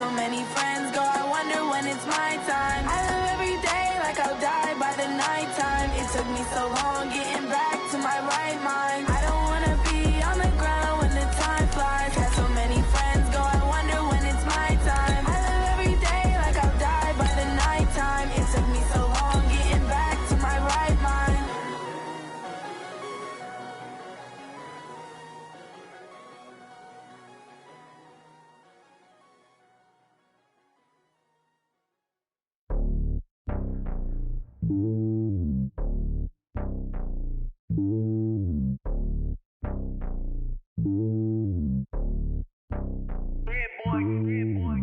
So many friends go, I wonder when it's my time. I live every day like I'll die by the nighttime. It took me so long getting back to my right mind. I don't wanna be on the ground when the time flies. Got so many friends go, I wonder when it's my time. I live every day like I'll die by the nighttime. It took me so long getting back to my right mind.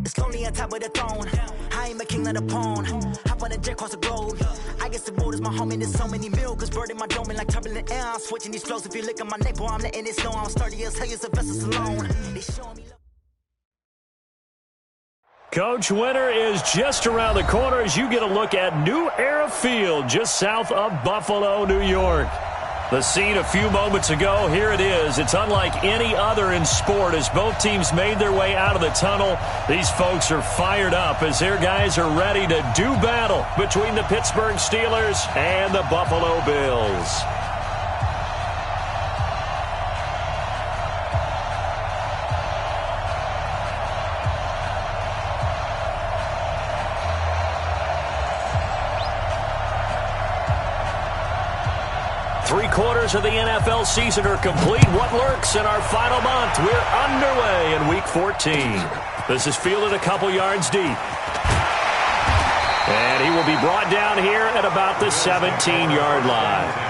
It's lonely on top of the throne. I ain't a king of the pawn. Hop on a jet across the globe. I guess the road is my home and there's so many milks. Bird in my dome and like turbulent air. I'm switching these flows. If you look at my neck, boy, I'm letting it snow. I'm sturdy as hell as a vessel alone. They showing me. Coach, winter is just around the corner as you get a look at New Era Field just south of Buffalo, New York. The scene a few moments ago, here it is. It's unlike any other in sport as both teams made their way out of the tunnel. These folks are fired up as their guys are ready to do battle between the Pittsburgh Steelers and the Buffalo Bills. Three-quarters of the NFL season are complete. What lurks in our final month? We're underway in Week 14. This is fielded a couple yards deep. And he will be brought down here at about the 17-yard line.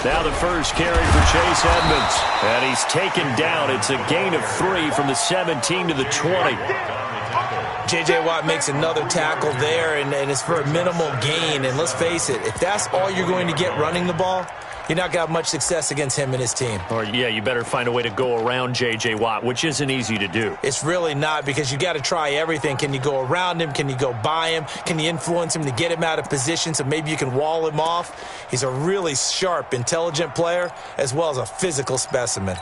Now the first carry for Chase Edmonds. And he's taken down. It's a gain of 3 from the 17 to the 20. J.J. Watt makes another tackle there, and it's for a minimal gain. And let's face it, if that's all you're going to get running the ball, you're not going to have much success against him and his team. Or, yeah, you better find a way to go around J.J. Watt, which isn't easy to do. It's really not, because you got to try everything. Can you go around him? Can you go by him? Can you influence him to get him out of position so maybe you can wall him off? He's a really sharp, intelligent player as well as a physical specimen.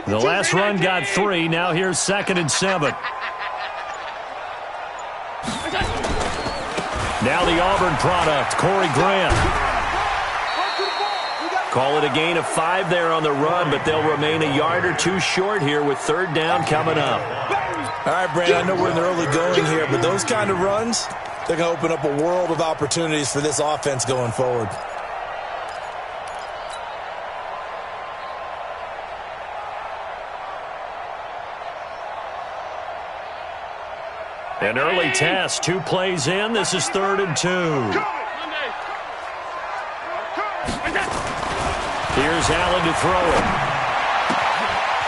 The last run got 3. Now here's 2nd and 7. Now the Auburn product, Corey Grant. Call it a gain of 5 there on the run, but they'll remain a yard or 2 short here with 3rd down coming up. All right, Brandon, I know we're in the early going here, but those kind of runs, they're going to open up a world of opportunities for this offense going forward. An early test, 2 plays in. This is 3rd and 2. Here's Allen to throw it.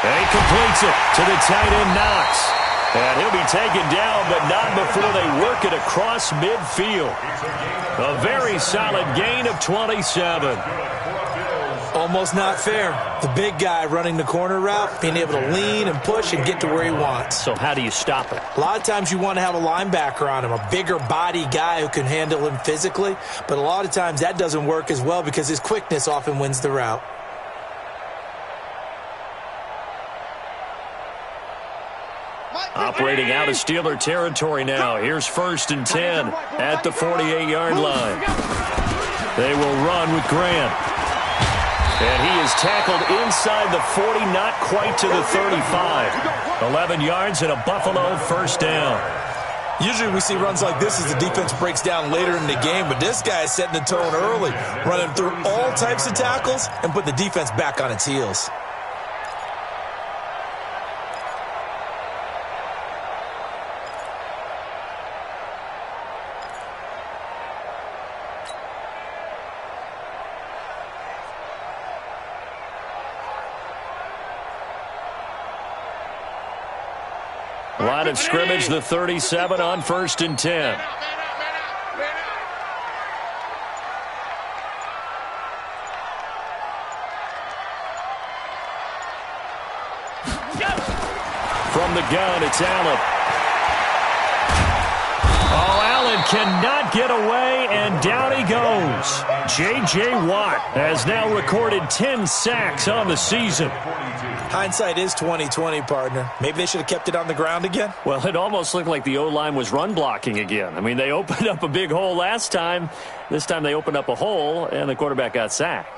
And he completes it to the tight end Knox. And he'll be taken down, but not before they work it across midfield. A very solid gain of 27. Almost not fair. The big guy running the corner route, being able to lean and push and get to where he wants. So how do you stop it? A lot of times you want to have a linebacker on him, a bigger body guy who can handle him physically. But a lot of times that doesn't work as well because his quickness often wins the route. Operating out of Steeler territory now. Here's 1st and 10 at the 48-yard line. They will run with Grant. And he is tackled inside the 40, not quite to the 35. 11 yards and a Buffalo 1st down. Usually we see runs like this as the defense breaks down later in the game, but this guy is setting the tone early, running through all types of tackles and put the defense back on its heels. Line of scrimmage, the 37 on 1st and 10. From the gun, it's Allen. Oh, Allen cannot get away, and down he goes. J.J. Watt has now recorded 10 sacks on the season. Hindsight is 20/20, partner. Maybe they should have kept it on the ground again. Well, it almost looked like the O-line was run blocking again. I mean, they opened up a big hole last time. This time they opened up a hole, and the quarterback got sacked.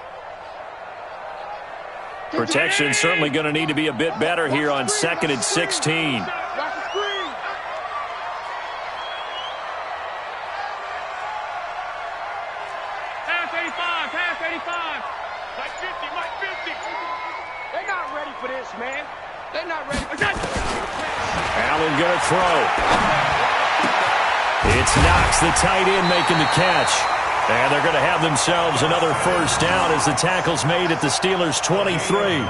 Protection certainly going to need to be a bit better here on 2nd and 16. Pass 85, pass 85. Mike 50, Mike 50. They're not ready for this, man. They're not ready for this. Allen going to throw. It's Knox, the tight end, making the catch. And they're going to have themselves another first down as the tackle's made at the Steelers' 23.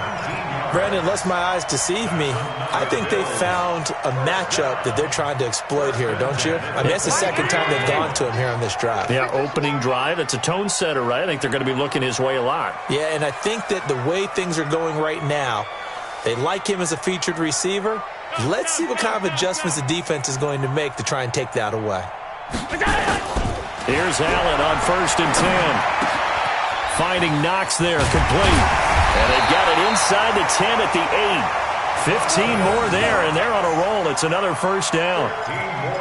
Brandon, unless my eyes deceive me, I think they found a matchup that they're trying to exploit here, don't you? I mean, that's the second time they've gone to him here on this drive. Yeah, opening drive. It's a tone setter, right? I think they're going to be looking his way a lot. Yeah, and I think that the way things are going right now, they like him as a featured receiver. Let's see what kind of adjustments the defense is going to make to try and take that away. Here's Allen on 1st and 10. Finding Knox there, complete. And they've got it inside the 10 at the 8. 15 more there, and they're on a roll. It's another first down.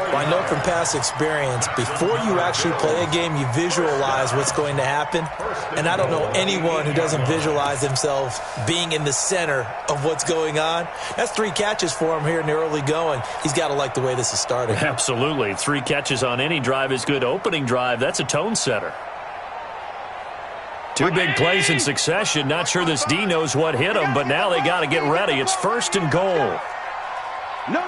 Well, I know from past experience, before you actually play a game, you visualize what's going to happen. And I don't know anyone who doesn't visualize themselves being in the center of what's going on. That's 3 catches for him here in the early going. He's got to like the way this is starting. Absolutely. 3 catches on any drive is good. Opening drive, that's a tone setter. 2 big plays in succession. Not sure this D knows what hit him, but now they got to get ready. It's 1st and goal. No.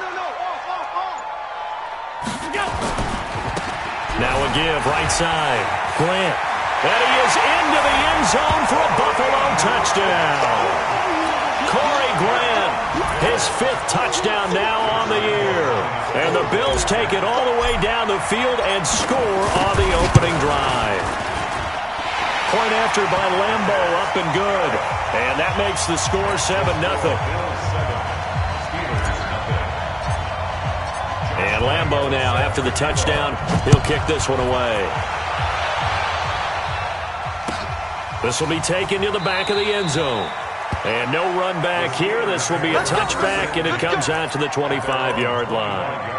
Now a give, right side. Grant. And he is into the end zone for a Buffalo touchdown. Corey Grant, his 5th touchdown now on the year. And the Bills take it all the way down the field and score on the opening drive. Point after by Lambeau, up and good. And that makes the score 7-0. And Lambeau now, after the touchdown, he'll kick this one away. This will be taken to the back of the end zone. And no run back here. This will be a touchback, and it comes out to the 25-yard line.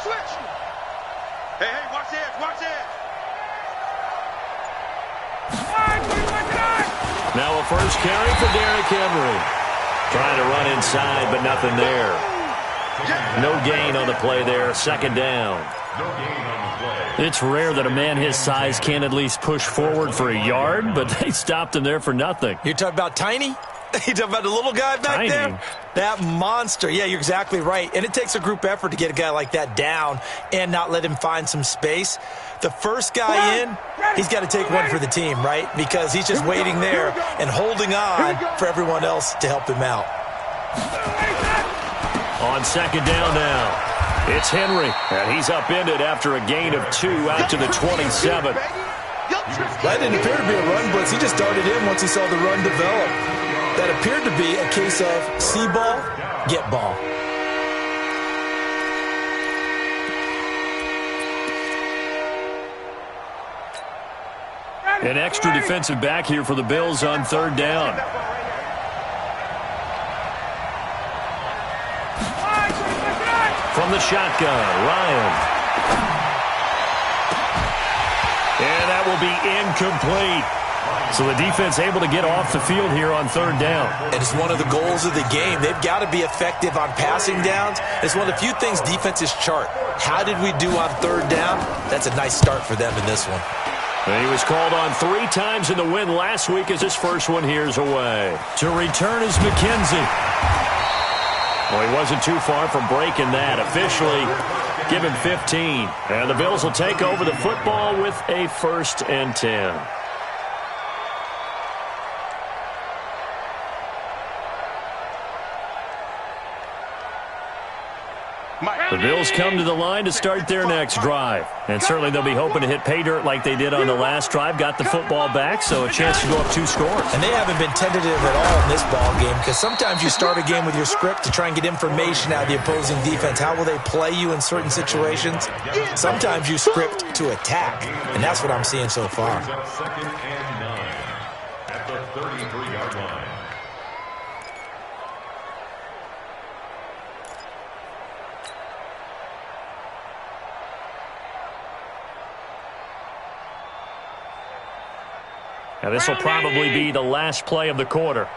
Switch. Hey, watch this. Now a first carry for Derrick Henry. Trying to run inside, but nothing there. No gain on the play there. 2nd down. It's rare that a man his size can't at least push forward for a yard, but they stopped him there for nothing. You're talking about Tiny? You talking about the little guy back Tiny. there? That monster. Yeah, you're exactly right. And it takes a group effort to get a guy like that down and not let him find some space. The first guy in, he's got to take one for the team, right? Because he's just waiting there and holding on for everyone else to help him out. On 2nd down now, it's Henry, and he's upended after a gain of 2 out to the 27. That didn't appear to be a run blitz. He just darted in once he saw the run develop. That appeared to be a case of see ball, get ball. An extra defensive back here for the Bills on 3rd down. From the shotgun, Ryan. And that will be incomplete. So the defense able to get off the field here on third down. And it's one of the goals of the game. They've got to be effective on passing downs. It's one of the few things defenses chart. How did we do on third down? That's a nice start for them in this one. And he was called on 3 times in the win last week as his first one here's away. To return is McKenzie. Well, he wasn't too far from breaking that. Officially, give him 15. And the Bills will take over the football with a 1st and 10. The Bills come to the line to start their next drive. And certainly they'll be hoping to hit pay dirt like they did on the last drive. Got the football back, so a chance to go up 2 scores. And they haven't been tentative at all in this ball game, because sometimes you start a game with your script to try and get information out of the opposing defense. How will they play you in certain situations? Sometimes you script to attack, and that's what I'm seeing so far. 2nd and 9 at the 33-yard line. Now, this will probably be the last play of the quarter.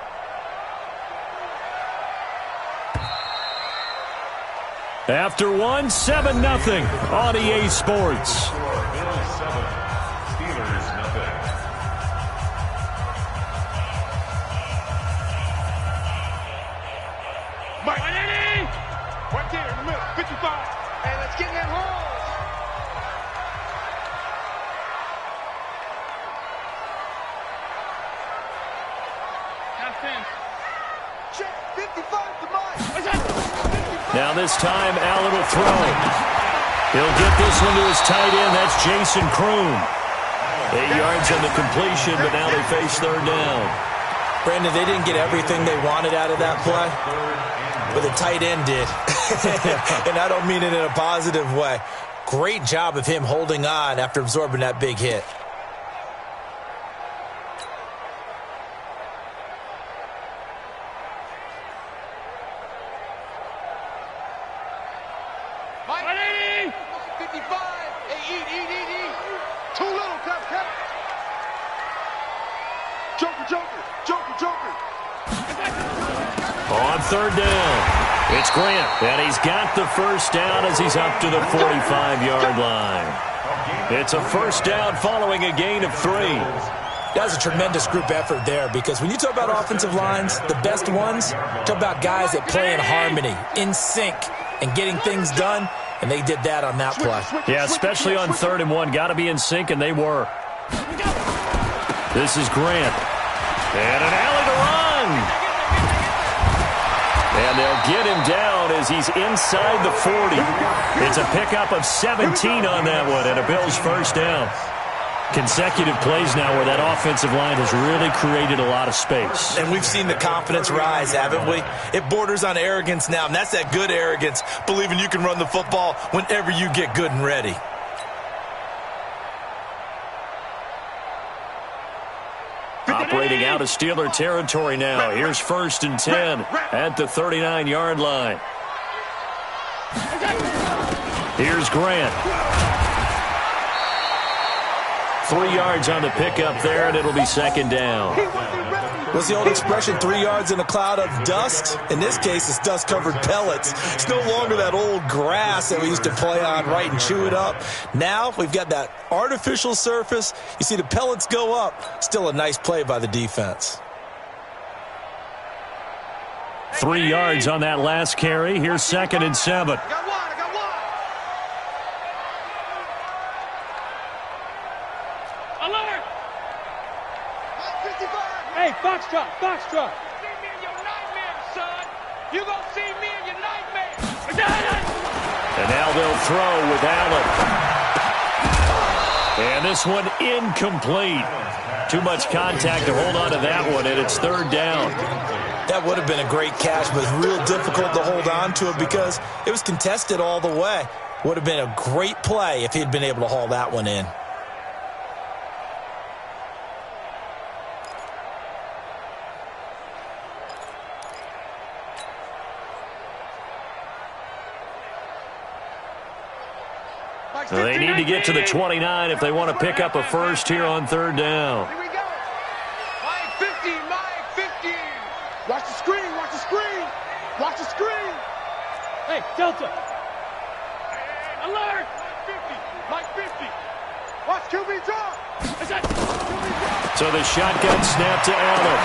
After one, 7-0 on EA Sports. Bills 7, Steelers nothing. Mike, right there in the middle, 55. Hey, let's get in that hole. Check 55 to Mike. Now this time, Allen will throw. He'll get this one to his tight end. That's Jason Kroom. 8 yards on the completion, but now they face third down. Brandon, they didn't get everything they wanted out of that play, but the tight end did. And I don't mean it in a positive way. Great job of him holding on after absorbing that big hit. On third down, it's Grant, and he's got the first down as he's up to the 45-yard line. It's a first down following a gain of 3. That's a tremendous group effort there, because when you talk about offensive lines, the best ones, talk about guys that play in harmony, in sync, and getting things done, and they did that on that play. Yeah, especially on 3rd and 1. Got to be in sync, and they were. This is Grant. And an alley to run. And they'll get him down as he's inside the 40. It's a pickup of 17 on that one, and a Bills first down. Consecutive plays now where that offensive line has really created a lot of space. And we've seen the confidence rise, haven't we? It borders on arrogance now, and that's that good arrogance, believing you can run the football whenever you get good and ready. Operating out of Steeler territory now. Here's 1st and 10 at the 39-yard line. Here's Grant. 3 yards on the pickup there, and it'll be 2nd down. What's the old expression, 3 yards in a cloud of dust? In this case, it's dust-covered pellets. It's no longer that old grass that we used to play on, right, and chew it up. Now we've got that artificial surface. You see the pellets go up. Still a nice play by the defense. 3 yards on that last carry. Here's 2nd and 7. Hey, Foxtrot, Foxtrot. See me in your nightmares, son. You gonna see me in your nightmares. And now they'll throw with Allen. And this one incomplete. Too much contact to hold on to that one, and it's 3rd down. That would have been a great catch, but it's real difficult to hold on to it because it was contested all the way. Would have been a great play if he'd been able to haul that one in. They need to get to the 29 if they want to pick up a first here on 3rd down. Watch the screen. Hey, Delta. Alert. Mike 50. Watch QB drop. So the shotgun snap to Allen.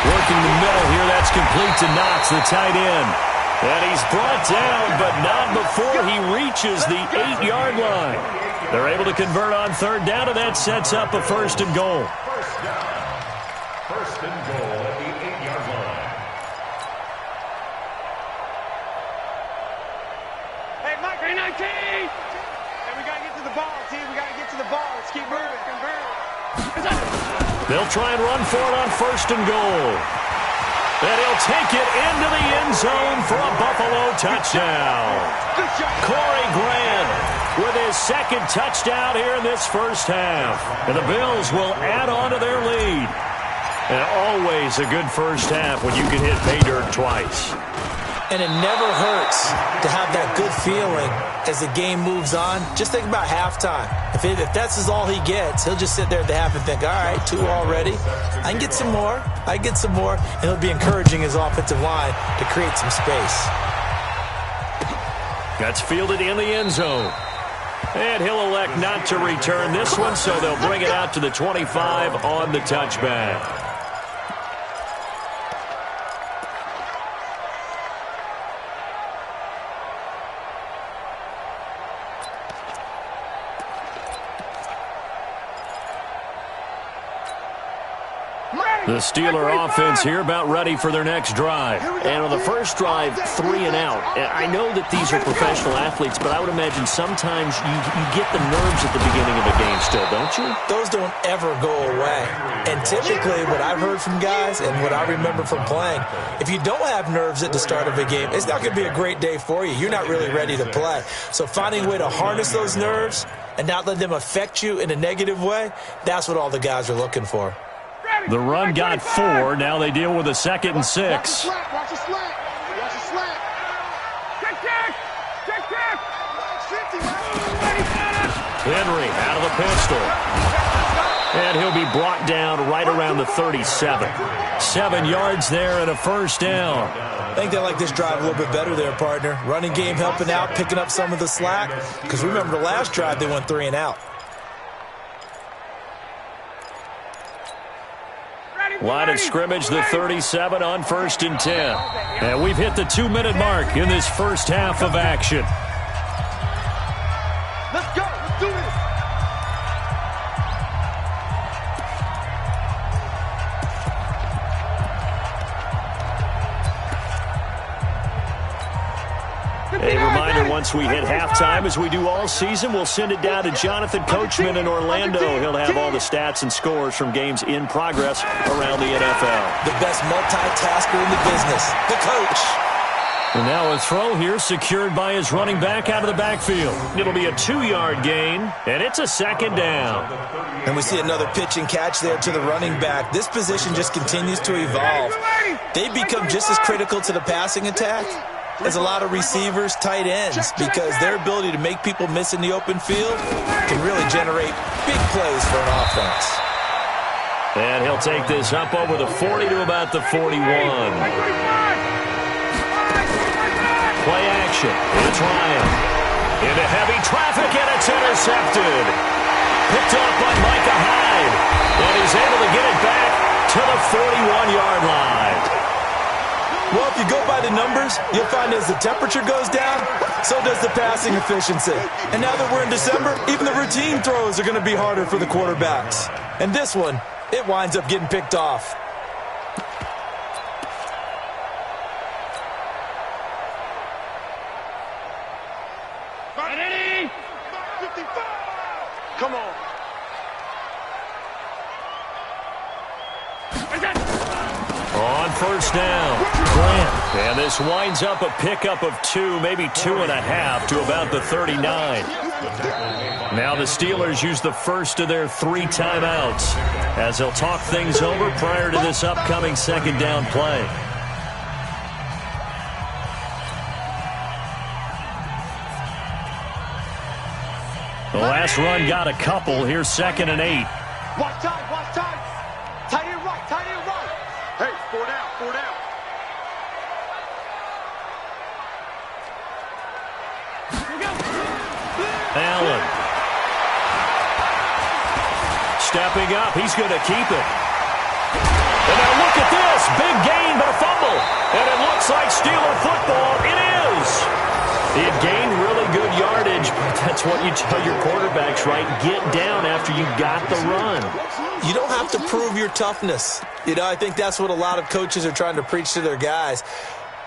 Working the middle here. That's complete to Knox, the tight end. And he's brought down, but not before he reaches the 8-yard line. They're able to convert on third down, and that sets up a first and goal. First and goal at the 8-yard line. Hey, Mike, 319. Hey, we got to get to the ball, team. We got to get to the ball. Let's keep moving. They'll try and run for it on first and goal. And he'll take it into the end zone for a Buffalo touchdown. Corey Grant with his second touchdown here in this first half. And the Bills will add on to their lead. And always a good first half when you can hit pay dirt twice. And it never hurts to have that good feeling as the game moves on. Just think about halftime. If that's all he gets, he'll just sit there at the half and think, all right, 2 already. I can get some more. And he'll be encouraging his offensive line to create some space. That's fielded in the end zone. And he'll elect not to return this one, so they'll bring it out to the 25 on the touchback. The Steeler offense here about ready for their next drive. And on the first drive, 3 and out. I know that these are professional athletes, but I would imagine sometimes you get the nerves at the beginning of a game still, don't you? Those don't ever go away. And typically what I've heard from guys and what I remember from playing, if you don't have nerves at the start of a game, it's not going to be a great day for you. You're not really ready to play. So finding a way to harness those nerves and not let them affect you in a negative way, that's what all the guys are looking for. The run got 4. Now they deal with a 2nd and 6. Watch the slant. Watch the slant. Check. Henry out of the pistol. And he'll be brought down right around the 37. 7 yards there and a first down. I think they like this drive a little bit better there, partner. Running game helping out, picking up some of the slack. Because remember the last drive, they went 3 and out. Line of scrimmage, the 37 on 1st and 10. And we've hit the 2-minute mark in this first half of action. Let's go. Let's do this. A reminder, once we hit halftime, as we do all season, we'll send it down to Jonathan Coachman in Orlando. He'll have all the stats and scores from games in progress around the NFL. The best multitasker in the business, the coach. And now a throw here secured by his running back out of the backfield. It'll be a 2-yard gain, and it's a 2nd down. And we see another pitch and catch there to the running back. This position just continues to evolve. They become just as critical to the passing attack as a lot of receivers, tight ends, because their ability to make people miss in the open field can really generate big plays for an offense. And he'll take this up over the 40 to about the 41. Play action. It's Ryan. Into heavy traffic, and it's intercepted. Picked off by Micah Hyde. And he's able to get it back to the 41-yard line. Well, if you go by the numbers, you'll find as the temperature goes down, so does the passing efficiency. And now that we're in December, even the routine throws are going to be harder for the quarterbacks. And this one, it winds up getting picked off. Come on. On first down, Grant. And this winds up a pickup of 2, maybe 2.5 to about the 39. Now the Steelers use the first of their 3 timeouts as they'll talk things over prior to this upcoming 2nd down play. The last run got a couple. Here's 2nd and 8. Watch time. Tight end right. Hey, 4 down. Allen. Stepping up. He's going to keep it. And now look at this. Big gain, but a fumble. And it looks like Steeler football. It is. It gained really good yardage, but that's what you tell your quarterbacks, right? Get down after you got the run. You don't have to prove your toughness. You know, I think that's what a lot of coaches are trying to preach to their guys.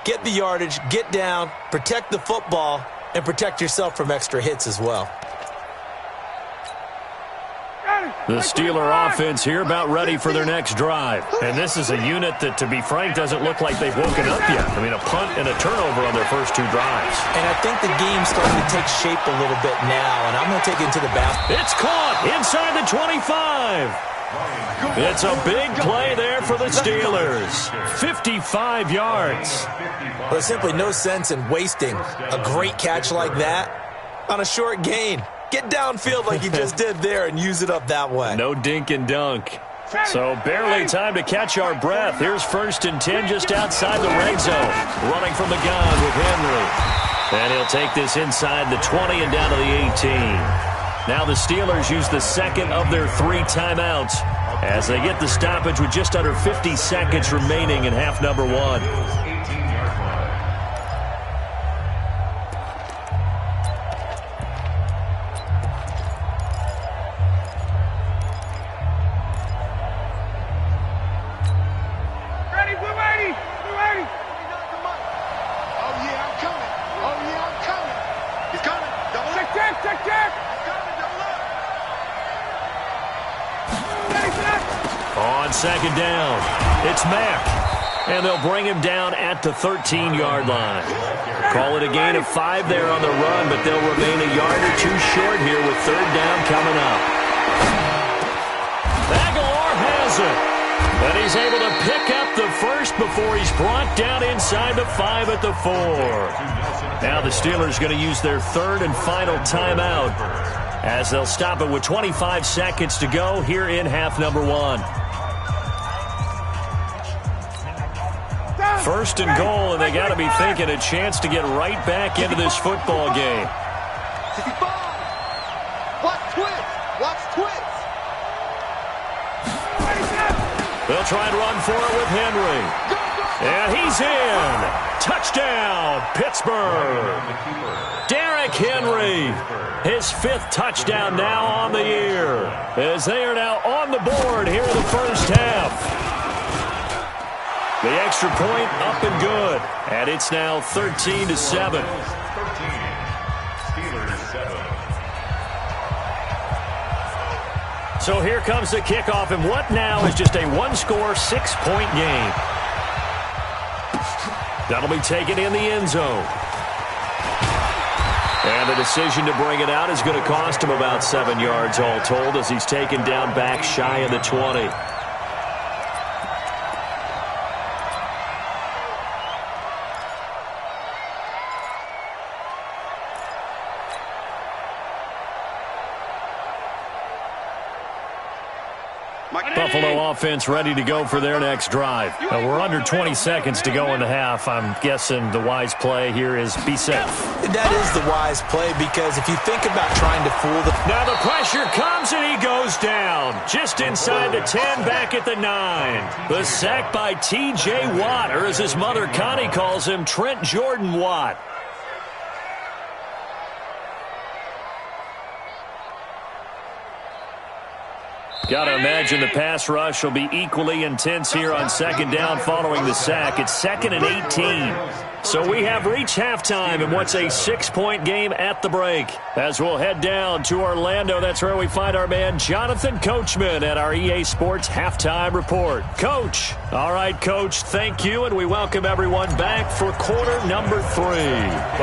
Get the yardage, get down, protect the football, and protect yourself from extra hits as well. The Steeler offense here about ready for their next drive. And this is a unit that, to be frank, doesn't look like they've woken up yet. I mean, a punt and a turnover on their first two drives. And I think the game's starting to take shape a little bit now, and I'm going to take it into the basket. It's caught inside the 25. It's a big play there for the Steelers. 55 yards. There's simply no sense in wasting a great catch like that on a short gain. Get downfield like you just did there and use it up that way. No dink and dunk. So barely time to catch our breath. Here's 1st and 10 just outside the red zone. Running from the gun with Henry. And he'll take this inside the 20 and down to the 18. Now the Steelers use the second of their 3 timeouts as they get the stoppage with just under 50 seconds remaining in half number 1. On second down, it's Mack, and they'll bring him down at the 13-yard line. Call it a gain of 5 there on the run, but they'll remain a yard or 2 short here with 3rd down coming up. Aguilar has it, and he's able to pick up the first before he's brought down inside the 5 at the 4. Now the Steelers going to use their 3rd and final timeout as they'll stop it with 25 seconds to go here in half number 1. 1st and goal, and they got to be thinking a chance to get right back into this football game. Watch twist. Watch twist. They'll try and run for it with Henry. And he's in. Touchdown, Pittsburgh. Derrick Henry, his 5th touchdown now on the year, as they are now on the board here in the first half. The extra point up and good, and it's now 13-7. Steelers 7. So here comes the kickoff, and what now is just a 1-score, 6-point game. That'll be taken in the end zone. And the decision to bring it out is going to cost him about 7 yards all told as he's taken down back shy of the 20. Buffalo offense ready to go for their next drive. Now we're under 20 seconds to go in the half. I'm guessing the wise play here is be safe. That is the wise play, because if you think about trying to fool the... Now the pressure comes and he goes down. Just inside the 10, back at the 9. The sack by T.J. Watt, or as his mother Connie calls him, Trent Jordan Watt. Got to imagine the pass rush will be equally intense here on second down following the sack. It's 2nd and 18. So we have reached halftime in what's a 6-point game at the break. As we'll head down to Orlando, that's where we find our man Jonathan Coachman at our EA Sports Halftime Report. Coach. All right, Coach, thank you, and we welcome everyone back for quarter number 3.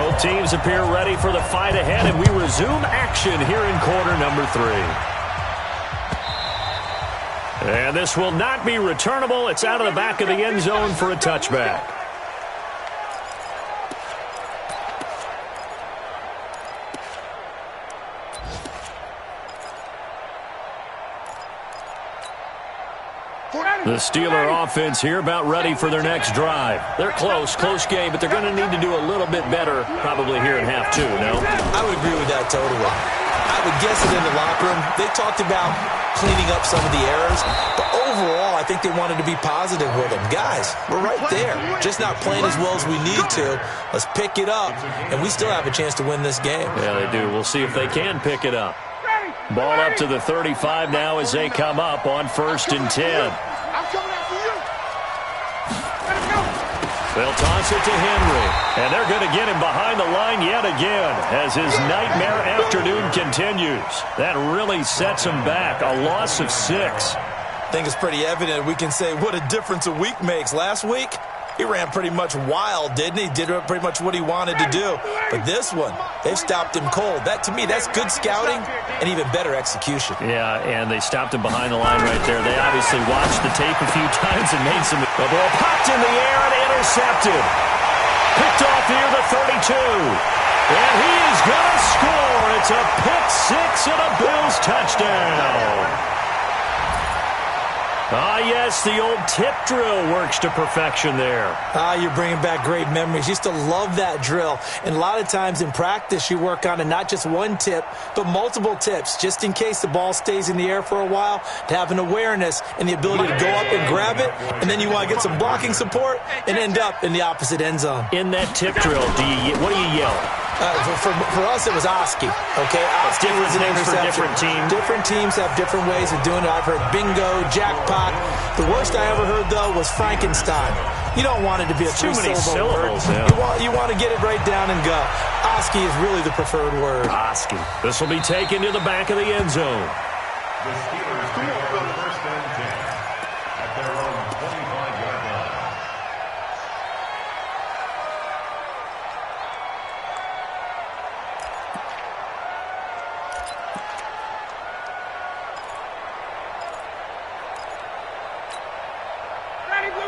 Both teams appear ready for the fight ahead, and we resume action here in quarter number 3. And this will not be returnable. It's out of the back of the end zone for a touchback. The Steeler offense here about ready for their next drive. They're close game, but they're going to need to do a little bit better probably here in half two, no? I would agree with that totally. I would guess it in the locker room. They talked about cleaning up some of the errors, but overall, I think they wanted to be positive with them. Guys, we're right there. Just not playing as well as we need to. Let's pick it up, and we still have a chance to win this game. Yeah, they do. We'll see if they can pick it up. Ball up to the 35 now as they come up on 1st and 10. I'm coming after you. Let him go. They'll toss it to Henry, and they're going to get him behind the line yet again as his nightmare afternoon continues. That really sets him back, a loss of 6. I think it's pretty evident we can say what a difference a week makes. Last week, he ran pretty much wild, didn't he? Did pretty much what he wanted to do. But this one, they've stopped him cold. That, to me, that's good scouting and even better execution. Yeah, and they stopped him behind the line right there. They obviously watched the tape a few times and made some. The ball popped in the air and intercepted. Picked off near the 32. And he is going to score. It's a pick 6 and a Bills touchdown. Ah, yes, the old tip drill works to perfection there. You're bringing back great memories. Used to love that drill. And a lot of times in practice, you work on it, not just one tip, but multiple tips, just in case the ball stays in the air for a while, to have an awareness and the ability to go up and grab it, and then you want to get some blocking support and end up in the opposite end zone. In that tip drill, what do you yell? For us, it was Oski. Okay, Oski was an interception. Different teams. Different teams have different ways of doing it. I've heard bingo, jackpot. The worst I ever heard, though, was Frankenstein. You don't want it to be a too many syllables. Yeah. You want to get it right down and go. Oski is really the preferred word. Oski. This will be taken to the back of the end zone. The Steelers take over 1st and 10 at their own 25-yard line.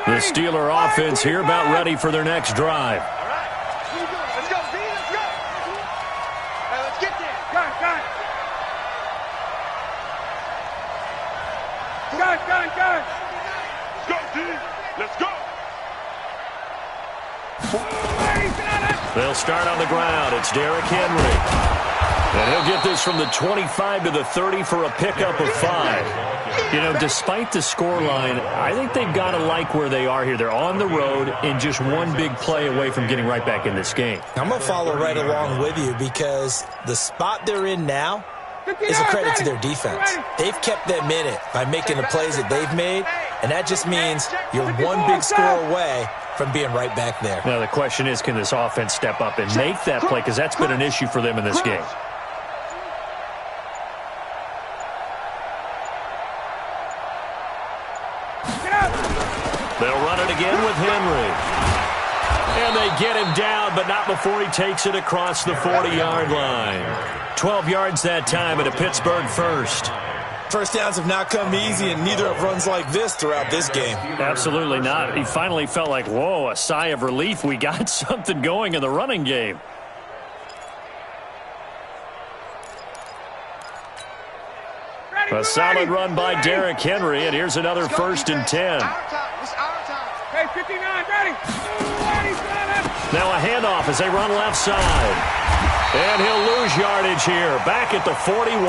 The Steeler offense here about ready for their next drive. All right. Let's go, B. Let's go. Hey, let's get there. Got it. Let's go, D. Let's go. They'll start on the ground. It's Derrick Henry. And he'll get this from the 25 to the 30 for a pickup of 5. You know, despite the scoreline, I think they've got to like where they are here. They're on the road and just one big play away from getting right back in this game. I'm going to follow right along with you because the spot they're in now is a credit to their defense. They've kept them in it by making the plays that they've made, and that just means you're one big score away from being right back there. Now, the question is, can this offense step up and make that play? Because that's been an issue for them in this game. They'll run it again with Henry. And they get him down, but not before he takes it across the 40-yard line. 12 yards that time at a Pittsburgh first. First downs have not come easy, and neither have runs like this throughout this game. Absolutely not. He finally felt like, whoa, a sigh of relief. We got something going in the running game. A solid run by Derrick Henry, and here's another 1st and 10. Hey, 59, ready. Now a handoff as they run left side. And he'll lose yardage here, back at the 41.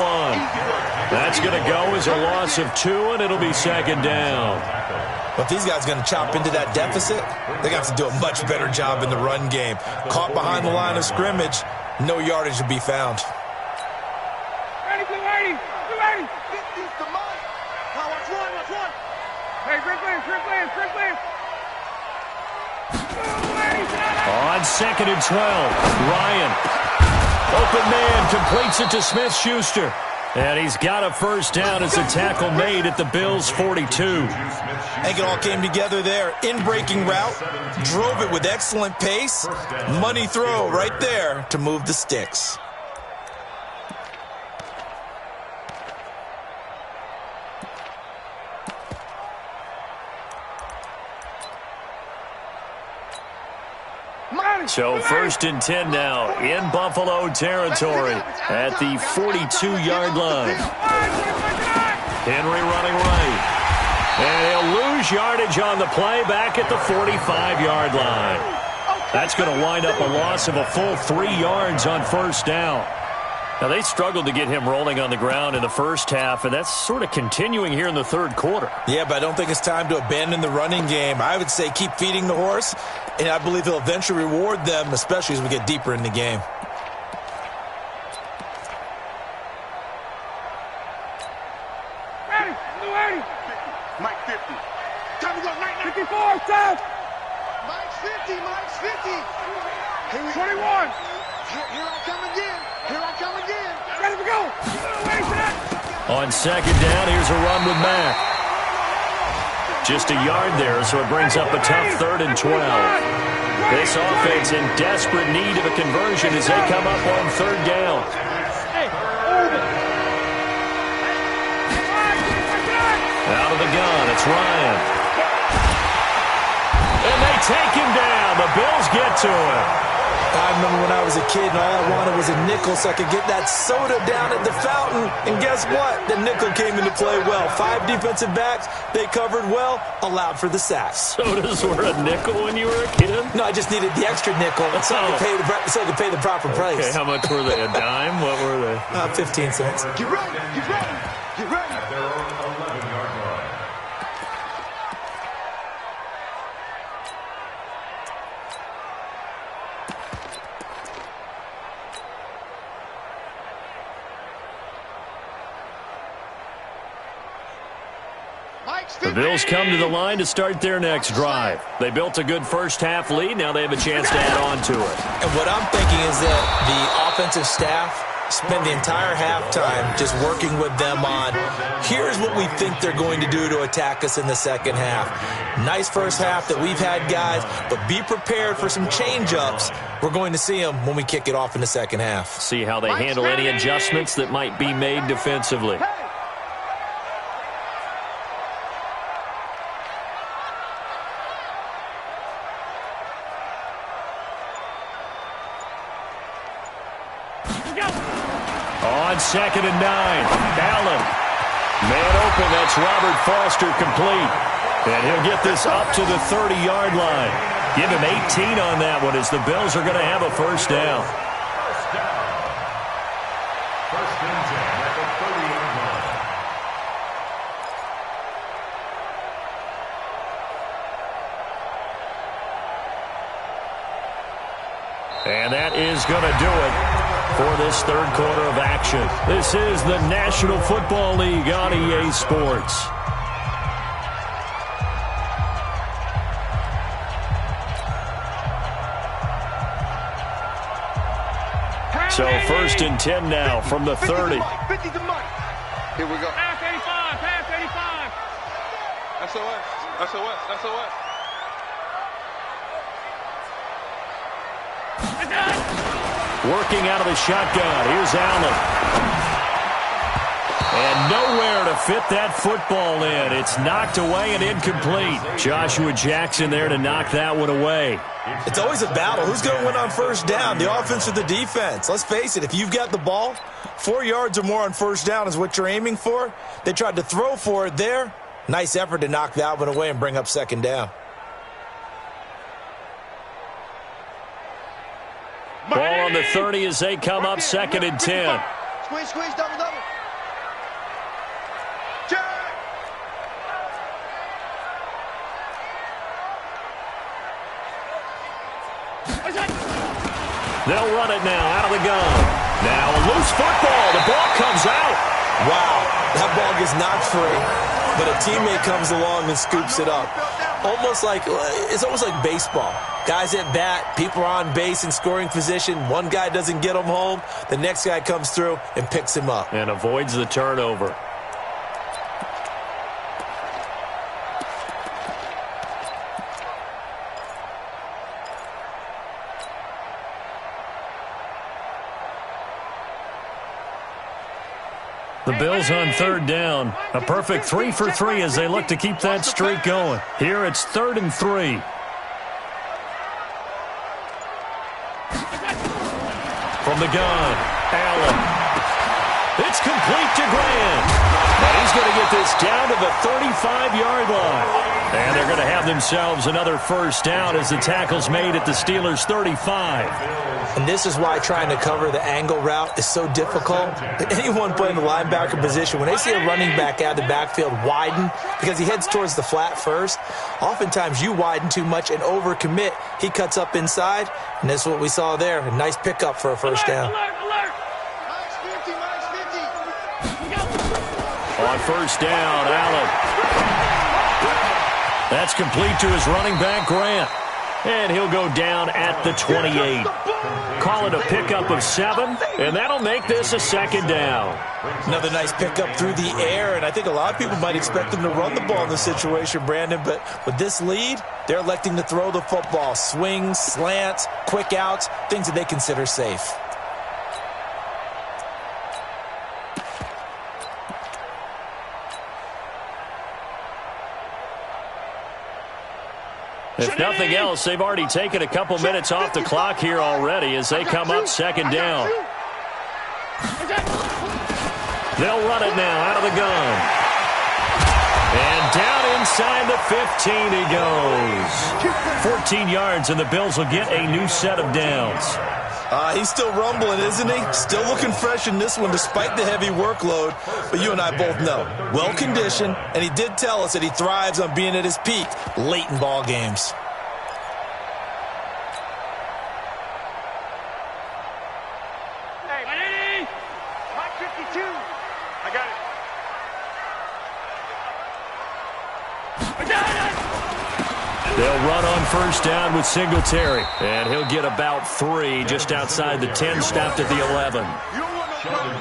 That's going to go as a loss of 2, and it'll be 2nd down. Well, if these guys are going to chop into that deficit, they're going to have to do a much better job in the run game. Caught behind the line of scrimmage, no yardage to be found. Ready, 280. 280. Watch one. Hey, Strickland. On 2nd and 12, Ryan. Open man completes it to Smith-Schuster. And he's got a 1st down as a tackle made at the Bills' 42. I think it all came together there. In-breaking route, drove it with excellent pace. Money throw right there to move the sticks. So 1st and 10 now in Buffalo territory at the 42-yard line. Henry running right. And he'll lose lose yardage on the play back at the 45-yard line. That's going to wind up a loss of a full 3 yards on first down. Now, they struggled to get him rolling on the ground in the first half, and that's sort of continuing here in the third quarter. Yeah, but I don't think it's time to abandon the running game. I would say keep feeding the horse, and I believe he'll eventually reward them, especially as we get deeper in the game. Ready, 280. Mike 50. Time to go, Mike 54, stop. Mike's 50, Mike's 50. 21. Here I come again. Here I come again. Ready to go. On second down, here's a run with Mack. Just a yard there, so it brings up a tough 3rd and 12. This offense in desperate need of a conversion as they come up on 3rd down. Out of the gun, it's Ryan. And they take him down. The Bills get to him. I remember when I was a kid and all I wanted was a nickel so I could get that soda down at the fountain. And guess what? The nickel came into play well. 5 defensive backs, they covered well, allowed for the sack. Sodas were a nickel when you were a kid? No, I just needed the extra nickel so I could pay the proper price. Okay, how much were they? A dime? What were they? 15 cents. Get ready, get ready, get ready. At their own 11-yard line. The Bills come to the line to start their next drive. They built a good first-half lead. Now they have a chance to add on to it. And what I'm thinking is that the offensive staff spend the entire halftime just working with them on, here's what we think they're going to do to attack us in the second half. Nice first half that we've had, guys, but be prepared for some change-ups. We're going to see them when we kick it off in the second half. See how they handle any adjustments that might be made defensively. On 2nd and 9, Allen. Man open, that's Robert Foster complete. And he'll get this up to the 30-yard line. Give him 18 on that one as the Bills are going to have a first down. First and 10 at the 30-yard line. And that is going to do it for this third quarter of action. This is the National Football League on EA Sports. So 1st and 10 now from the 30. 50 to Mike. Here we go. Pass 85, pass 85. SOS, SOS, SOS. Working out of the shotgun. Here's Allen. And nowhere to fit that football in. It's knocked away and incomplete. Joshua Jackson there to knock that one away. It's always a battle. Who's going to win on first down, the offense or the defense? Let's face it, if you've got the ball, 4 yards or more on first down is what you're aiming for. They tried to throw for it there. Nice effort to knock that one away and bring up 2nd down. Ball on the 30 as they come up 2nd and 10. Squeeze, squeeze, double, double. They'll run it now out of the gun. Now a loose football. The ball comes out. Wow, that ball gets knocked free, but a teammate comes along and scoops it up. It's almost like baseball. Guys at bat, people are on base in scoring position. One guy doesn't get him home. The next guy comes through and picks him up. And avoids the turnover. The Bills on 3rd down. A perfect 3 for 3 as they look to keep that streak going. Here it's 3rd and 3. From the gun, Allen. It's complete to Grant. But he's going to get this down to the 35-yard line. And they're going to have themselves another first down as the tackle's made at the Steelers' 35. And this is why trying to cover the angle route is so difficult. Anyone playing the linebacker position, when they see a running back out of the backfield widen because he heads towards the flat first, oftentimes you widen too much and overcommit. He cuts up inside, and this is what we saw there. A nice pickup for a first down. On first down, Allen. That's complete to his running back, Grant. And he'll go down at the 28. Call it a pickup of 7, and that'll make this a second down. Another nice pickup through the air, and I think a lot of people might expect them to run the ball in this situation, Brandon, but with this lead, they're electing to throw the football. Swings, slants, quick outs, things that they consider safe. If nothing else, they've already taken a couple minutes off the clock here already as they come up second down. They'll run it now out of the gun. And down inside the 15 he goes. 14 yards, and the Bills will get a new set of downs. He's still rumbling, isn't he? Still looking fresh in this one despite the heavy workload. But you and I both know, well-conditioned, and he did tell us that he thrives on being at his peak late in ball games. Hey, Mike 52. I got it. They'll run on first down with Singletary. And he'll get about 3 just outside the 10, stopped at the 11.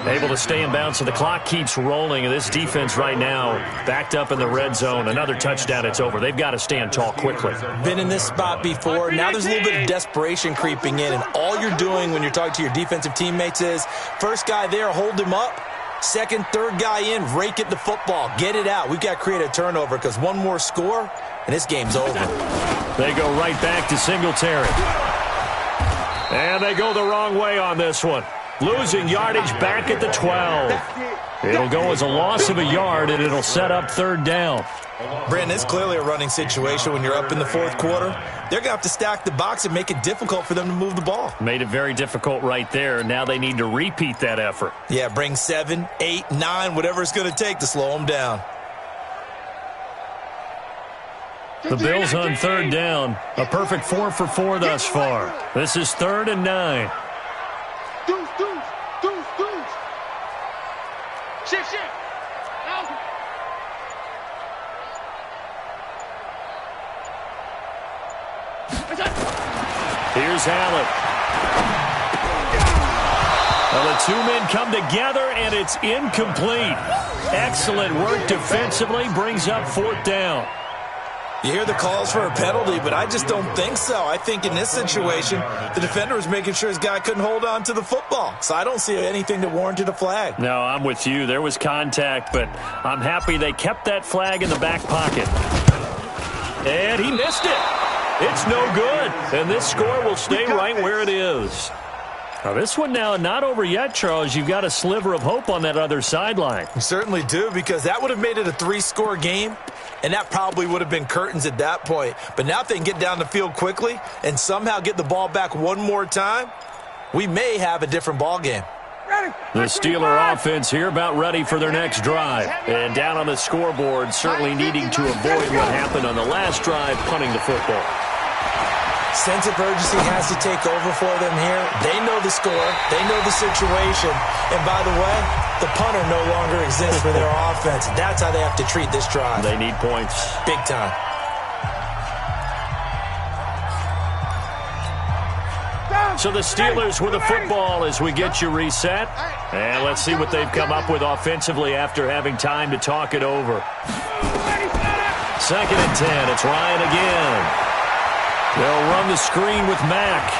Able to stay in bounds, so the clock keeps rolling. And this defense right now backed up in the red zone. Another touchdown, it's over. They've got to stand tall quickly. Been in this spot before. Now there's a little bit of desperation creeping in. And all you're doing when you're talking to your defensive teammates is, first guy there, hold him up. Second, third guy in, rake at the football. Get it out. We've got to create a turnover because one more score, and this game's over. They go right back to Singletary. And they go the wrong way on this one. Losing yardage back at the 12. It'll go as a loss of a yard, and it'll set up third down. Brandon, it's clearly a running situation when you're up in the fourth quarter. They're going to have to stack the box and make it difficult for them to move the ball. Made it very difficult right there. Now they need to repeat that effort. Yeah, bring 7, 8, 9, whatever it's going to take to slow them down. The Bills on third down. A perfect 4 for 4 thus far. This is 3rd and 9. Shift. Here's Allen. Well, the 2 men come together, and it's incomplete. Excellent work defensively, brings up 4th down. You hear the calls for a penalty, but I just don't think so. I think in this situation, the defender was making sure his guy couldn't hold on to the football. So I don't see anything that warranted a flag. No, I'm with you. There was contact, but I'm happy they kept that flag in the back pocket. And he missed it. It's no good. And this score will stay right where it is. Now, this one now not over yet, Charles. You've got a sliver of hope on that other sideline. You certainly do, because that would have made it a 3-score game, and that probably would have been curtains at that point. But now if they can get down the field quickly and somehow get the ball back one more time, we may have a different ball game. The Steeler offense here about ready for their next drive. And down on the scoreboard, certainly needing to avoid what happened on the last drive, punting the football. Sense of urgency has to take over for them here. They know the score. They know the situation. And by the way, the punter no longer exists for their offense. That's how they have to treat this drive. They need points. Big time. So the Steelers with the football as we get you reset. And let's see what they've come up with offensively after having time to talk it over. 2nd and 10. It's Ryan again. They'll run the screen with Mack.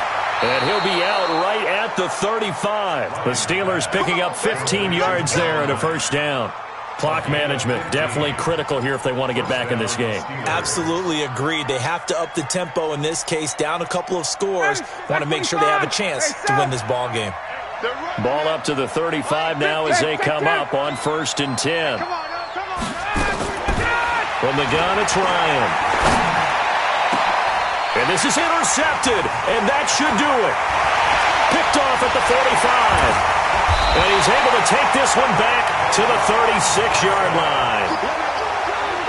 And he'll be out right at the 35. The Steelers picking up 15 yards there and a first down. Clock management definitely critical here if they want to get back in this game. Absolutely agreed. They have to up the tempo in this case, down a couple of scores. Want to make sure they have a chance to win this ball game. Ball up to the 35 now as they come up on 1st and 10. From the gun, it's Ryan. And this is intercepted, and that should do it. Picked off at the 45. And he's able to take this one back to the 36-yard line.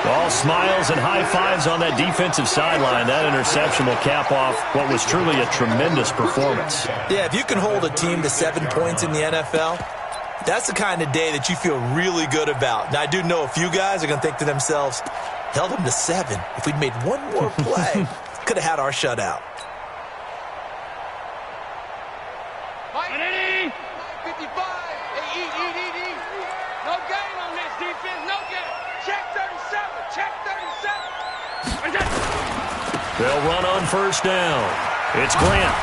All smiles and high fives on that defensive sideline. That interception will cap off what was truly a tremendous performance. Yeah, if you can hold a team to 7 points in the NFL, that's the kind of day that you feel really good about. Now, I do know a few guys are going to think to themselves, held them to 7. If we'd made one more play, could have had our shutout. 55. Hey, no gain on this defense. No gain. Check 37. Check 37. They'll run on first down. It's Grant.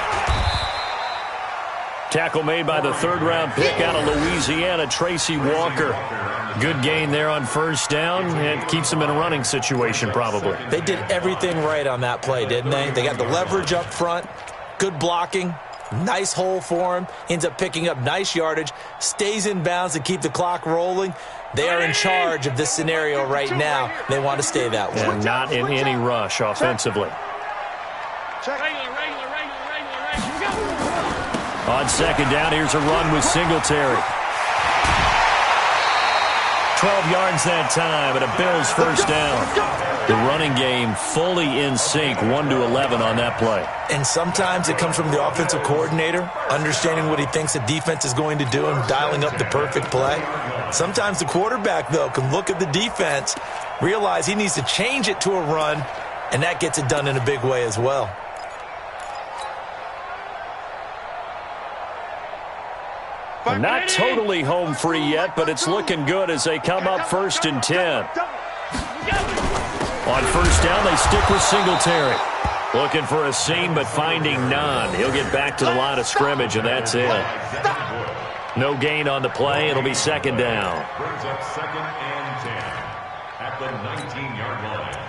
Tackle made by the third-round pick out of Louisiana, Tracy Walker. Good gain there on first down. It keeps them in a running situation, probably. They did everything right on that play, didn't they? They got the leverage up front, good blocking, nice hole for him, ends up picking up nice yardage, stays in bounds to keep the clock rolling. They are in charge of this scenario right now. They want to stay that way. And not in any rush offensively. On second down, here's a run with Singletary. 12 yards that time, and a Bills first down. The running game fully in sync, 1-11 on that play. And sometimes it comes from the offensive coordinator, understanding what he thinks the defense is going to do and dialing up the perfect play. Sometimes the quarterback, though, can look at the defense, realize he needs to change it to a run, and that gets it done in a big way as well. They're not totally home free yet, but it's looking good as they come up 1st and 10. On first down, they stick with Singletary. Looking for a seam, but finding none. He'll get back to the line of scrimmage, and that's it. No gain on the play. It'll be second down. Brings up 2nd and 10 at the 19-yard line.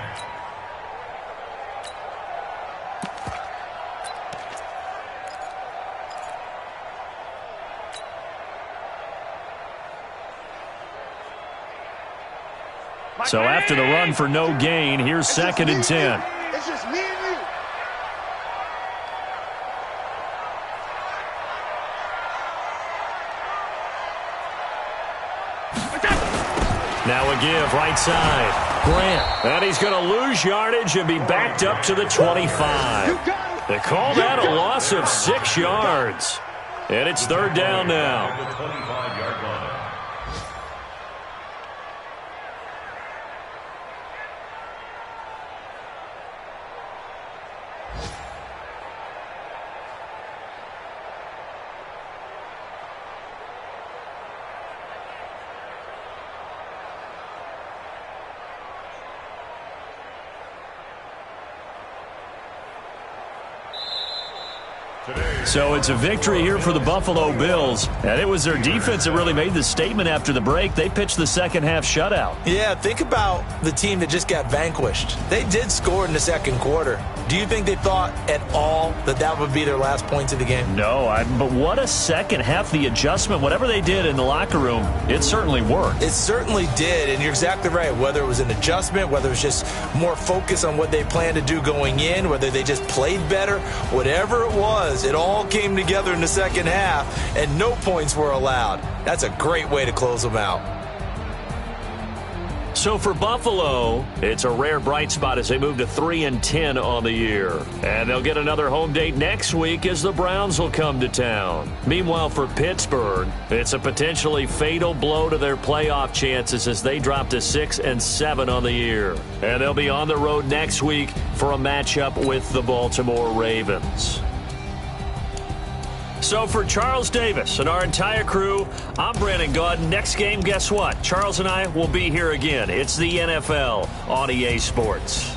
So after the run for no gain, here's 2nd and 10. It's just me and you. Now a give, right side. Grant. And he's going to lose yardage and be backed up to the 25. They call that a loss of 6 yards. And it's 3rd down now. The 25-yard line. So it's a victory here for the Buffalo Bills. And it was their defense that really made the statement after the break. They pitched the second-half shutout. Yeah, think about the team that just got vanquished. They did score in the second quarter. Do you think they thought at all that that would be their last points of the game? No, but what a second half. The adjustment, whatever they did in the locker room, it certainly worked. It certainly did, and you're exactly right. Whether it was an adjustment, whether it was just more focus on what they planned to do going in, whether they just played better, whatever it was, it all came together in the second half, and no points were allowed. That's a great way to close them out. So for Buffalo, it's a rare bright spot as they move to 3-10 on the year. And they'll get another home date next week as the Browns will come to town. Meanwhile, for Pittsburgh, it's a potentially fatal blow to their playoff chances as they drop to 6-7 on the year. And they'll be on the road next week for a matchup with the Baltimore Ravens. So for Charles Davis and our entire crew, I'm Brandon Gaud. Next game, guess what? Charles and I will be here again. It's the NFL on EA Sports.